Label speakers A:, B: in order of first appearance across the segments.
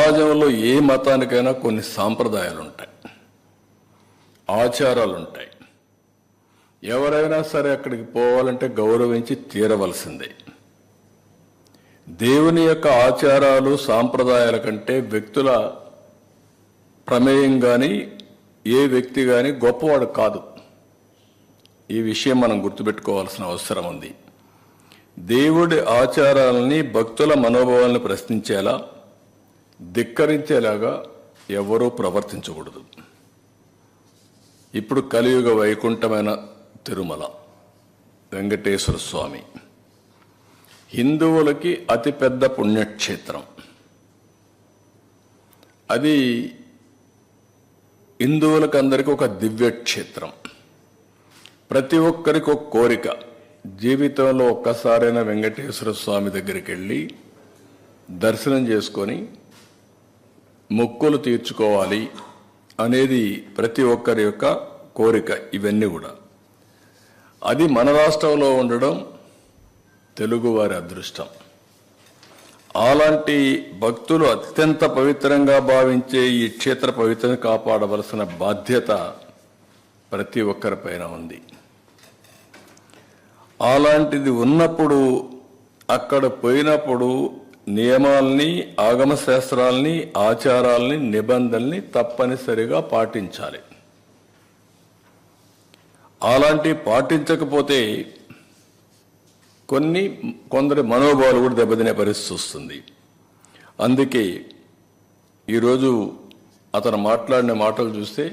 A: సమాజంలో ఏ మతానికైనా కొన్ని సాంప్రదాయాలు ఉంటాయి, ఆచారాలు ఉంటాయి. ఎవరైనా సరే అక్కడికి పోవాలంటే గౌరవించి తీరవలసిందే. దేవుని యొక్క ఆచారాలు సాంప్రదాయాల కంటే వ్యక్తుల ప్రమేయం కానీ ఏ వ్యక్తి కానీ గొప్పవాడు కాదు. ఈ విషయం మనం గుర్తుపెట్టుకోవాల్సిన అవసరం ఉంది. దేవుడి ఆచారాలని భక్తుల మనోభావాలను ప్రశ్నించేలా, ధిక్కరించేలాగా ఎవరూ ప్రవర్తించకూడదు. ఇప్పుడు కలియుగ వైకుంఠమైన తిరుమల వెంకటేశ్వర స్వామి హిందువులకి అతిపెద్ద పుణ్యక్షేత్రం. అది హిందువులకు అందరికీ ఒక దివ్యక్షేత్రం. ప్రతి ఒక్కరికి ఒక కోరిక, జీవితంలో ఒక్కసారైనా వెంకటేశ్వర స్వామి దగ్గరికి వెళ్ళి దర్శనం చేసుకొని మొక్కులు తీర్చుకోవాలి అనేది ప్రతి ఒక్కరి యొక్క కోరిక. ఇవన్నీ కూడా అది మన రాష్ట్రంలో ఉండడం తెలుగువారి అదృష్టం. అలాంటి భక్తులు అత్యంత పవిత్రంగా భావించే ఈ క్షేత్ర పవిత్రను కాపాడవలసిన బాధ్యత ప్రతి ఒక్కరిపైన ఉంది. అలాంటిది ఉన్నప్పుడు అక్కడ పోయినప్పుడు నియమాల్ని, ఆగమ శాస్త్రాల్ని, ఆచారాల్ని, నిబంధనల్ని తప్పనిసరిగా పాటించాలి. అలాంటి పాటించకపోతే కొందరి మనోభావాలు కూడా దెబ్బతినే పరిస్థితి వస్తుంది. అందుకే ఈరోజు అతను మాట్లాడిన మాటలు చూస్తే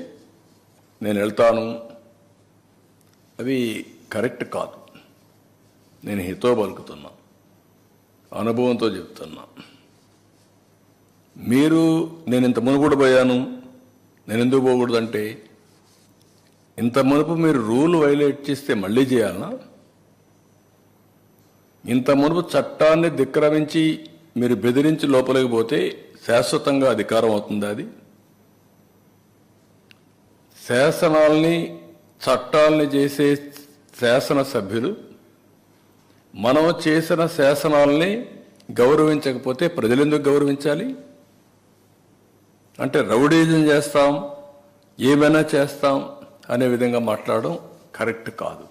A: నేను వెళ్తాను, అవి కరెక్ట్ కాదు. నేను హితో పలుకుతున్నా, అనుభవంతో చెప్తున్నా. మీరు నేను ఇంత మునుగుడు పోయాను, నేను ఎందుకు పోకూడదంటే, ఇంత మునుపు మీరు రూల్ వైలేట్ చేస్తే మళ్ళీ చేయాలనా? ఇంత మునుపు చట్టాన్ని ధిక్కరించి మీరు బెదిరించి లోపలికి పోతే శాశ్వతంగా అధికారం అవుతుంది. అది శాసనాల్ని, చట్టాలని చేసే శాసనసభ్యులు మనం చేసిన శాసనాల్ని గౌరవించకపోతే ప్రజలు ఎందుకు గౌరవించాలి? అంటే రౌడీజం చేస్తాం, ఏమైనా చేస్తాం అనే విధంగా మాట్లాడడం కరెక్ట్ కాదు.